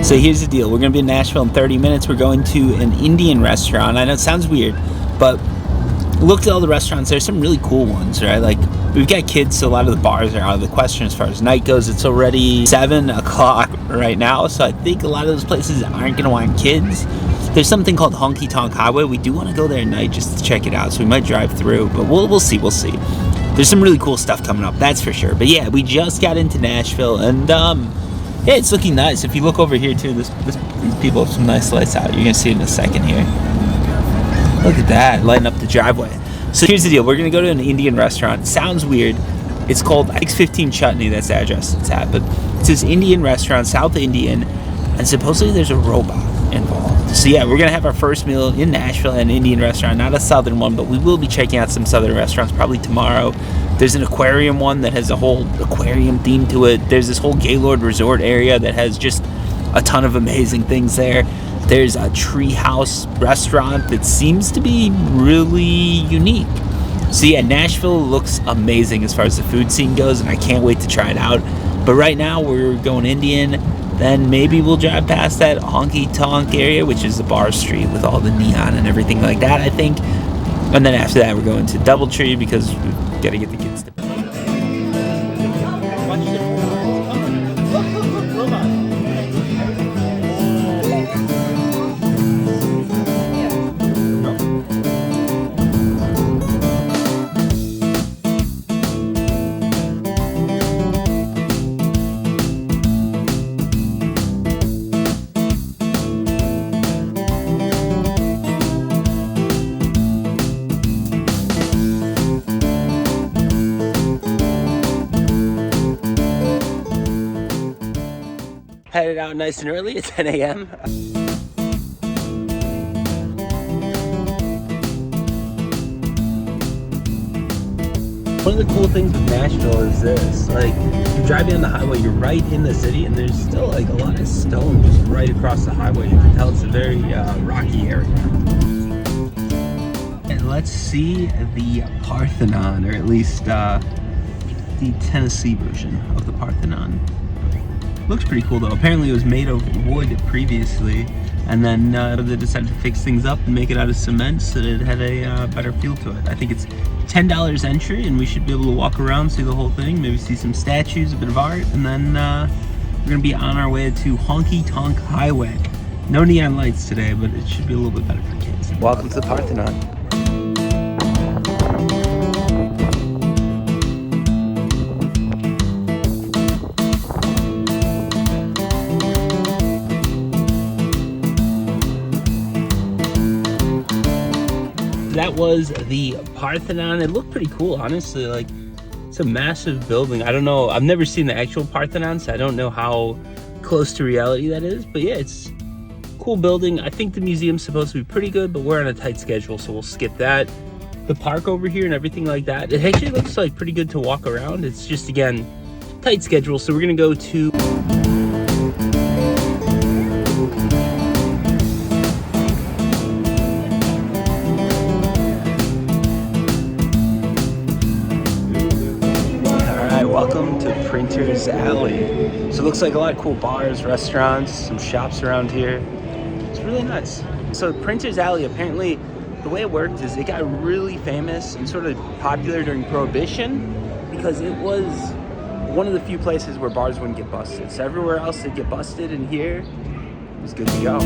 So here's the deal. We're going to be in Nashville in 30 minutes. We're going to an Indian restaurant. I know it sounds weird, but looked at all the restaurants. There's some really cool ones, right? Like, we've got kids, so a lot of the bars are out of the question as far as night goes. It's already 7 o'clock right now, so I think a lot of those places aren't going to want kids. There's something called Honky Tonk Highway. We do want to go there at night just to check it out, so we might drive through, but we'll see. There's some really cool stuff coming up, that's for sure. But yeah, we just got into Nashville, and yeah, it's looking nice. If you look over here too, these people have some nice lights out. You're gonna see it in a second here. Look at that, lighting up the driveway. So here's the deal. We're gonna go to an Indian restaurant. Sounds weird. It's called 615 Chutney. That's the address it's at. But it's this Indian restaurant, South Indian, and supposedly there's a robot involved. So yeah, we're gonna have our first meal in Nashville at an Indian restaurant, not a southern one, but we will be checking out some southern restaurants probably tomorrow. There's an aquarium one that has a whole aquarium theme to it. There's this whole Gaylord Resort area that has just a ton of amazing things there. There's a treehouse restaurant that seems to be really unique. So yeah, Nashville looks amazing as far as the food scene goes, and I can't wait to try it out. But right now we're going Indian. Then maybe we'll drive past that honky tonk area, which is the bar street with all the neon and everything like that, I think. And then after that, we're going to Doubletree because we've got to get the kids to bed. Headed out nice and early at 10 a.m. One of the cool things with Nashville is this, like, you drive down the highway, you're right in the city, and there's still like a lot of stone just right across the highway. You can tell it's a very rocky area. And let's see the Parthenon, or at least the Tennessee version of the Parthenon. Looks pretty cool though. Apparently it was made of wood previously, and then they decided to fix things up and make it out of cement so that it had a better feel to it. I think it's $10 entry, and we should be able to walk around, see the whole thing, maybe see some statues, a bit of art, and then we're gonna be on our way to Honky Tonk Highway. No neon lights today, but it should be a little bit better for kids. Welcome to the Parthenon. That was the Parthenon. It looked pretty cool, honestly. Like, it's a massive building. I don't know, I've never seen the actual Parthenon, so I don't know how close to reality that is, but yeah, it's a cool building. I think the museum's supposed to be pretty good, but we're on a tight schedule, so we'll skip that. The park over here and everything like that, it actually looks like pretty good to walk around. It's just, again, tight schedule, so we're gonna go to Printers Alley. So it looks like a lot of cool bars, restaurants, some shops around here. It's really nice. So Printers Alley, apparently the way it worked is it got really famous and sort of popular during Prohibition because it was one of the few places where bars wouldn't get busted. So everywhere else they'd get busted, and here it was good to go.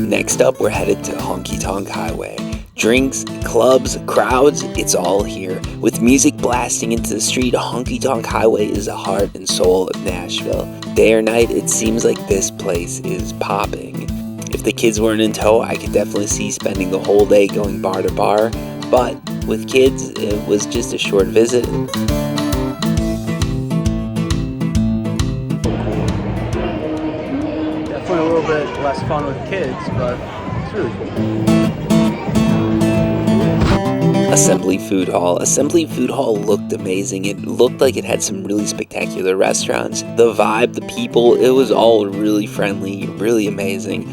Next up, we're headed to Honky Tonk Highway. Drinks, clubs, crowds, it's all here. With music blasting into the street, Honky Tonk Highway is the heart and soul of Nashville. Day or night, it seems like this place is popping. If the kids weren't in tow, I could definitely see spending the whole day going bar to bar, but with kids, it was just a short visit. A little bit less fun with kids, but it's really cool. Assembly Food Hall. Assembly Food Hall looked amazing. It looked like it had some really spectacular restaurants. The vibe, the people, it was all really friendly, really amazing.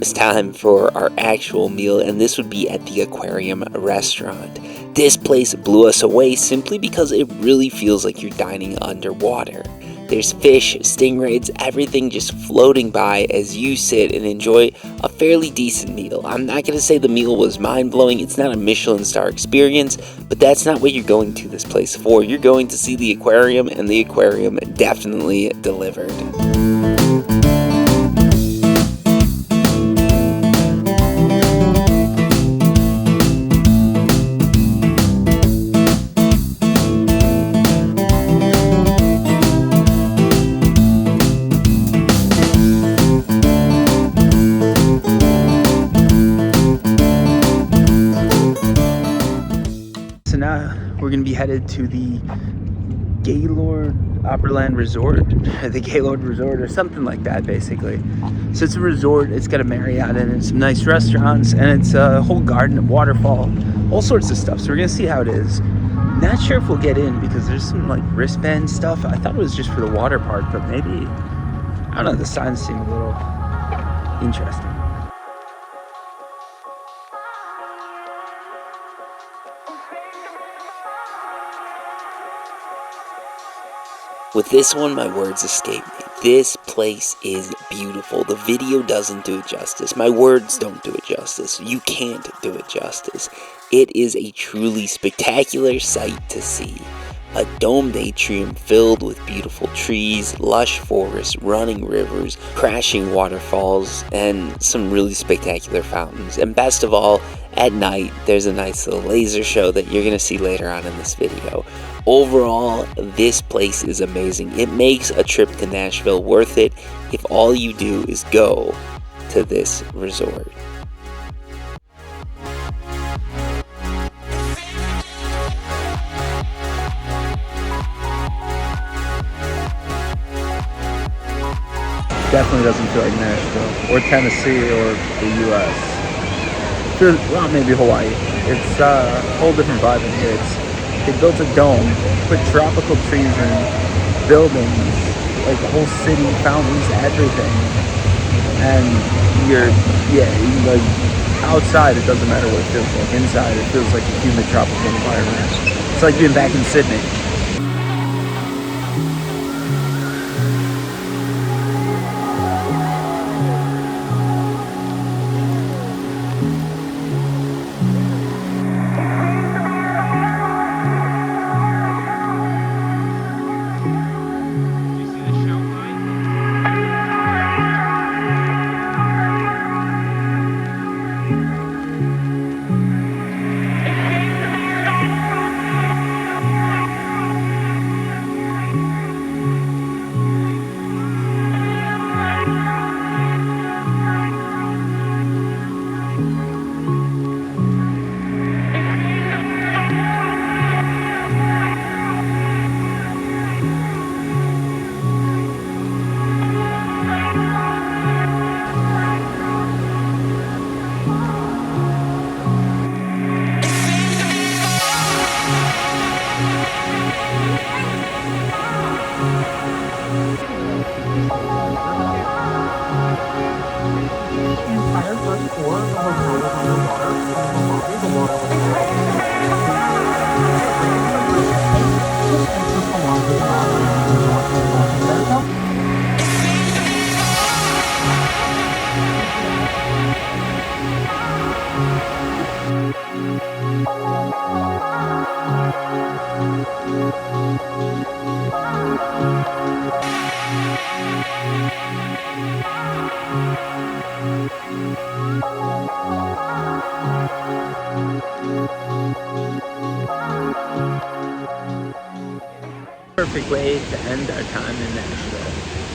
was time for our actual meal, and this would be at the Aquarium restaurant. This place blew us away simply because it really feels like you're dining underwater. There's fish, stingrays, everything just floating by as you sit and enjoy a fairly decent meal. I'm not going to say the meal was mind-blowing, it's not a Michelin star experience, but that's not what you're going to this place for. You're going to see the aquarium, and the aquarium definitely delivered. So now we're going to be headed to the Gaylord Opryland Resort, or the Gaylord Resort, or something like that, basically. So it's a resort, it's got a Marriott in it, some nice restaurants, and it's a whole garden and waterfall, all sorts of stuff. So we're going to see how it is. Not sure if we'll get in because there's some like wristband stuff. I thought it was just for the water park, but maybe, I don't know, the signs seem a little interesting. With this one, my words escape me. This place is beautiful. The video doesn't do it justice. My words don't do it justice. You can't do it justice. It is a truly spectacular sight to see. A domed atrium filled with beautiful trees, lush forests, running rivers, crashing waterfalls, and some really spectacular fountains. And best of all, at night, there's a nice little laser show that you're going to see later on in this video. Overall, this place is amazing. It makes a trip to Nashville worth it if all you do is go to this resort. Definitely doesn't feel like Nashville or Tennessee or the U.S. Well, maybe Hawaii. It's a whole different vibe in here. They built a dome, put tropical trees in, buildings, like the whole city, fountains, everything. And like outside it doesn't matter what it feels like. Inside it feels like a humid tropical environment. It's like being back in Sydney. Perfect way to end our time in Nashville.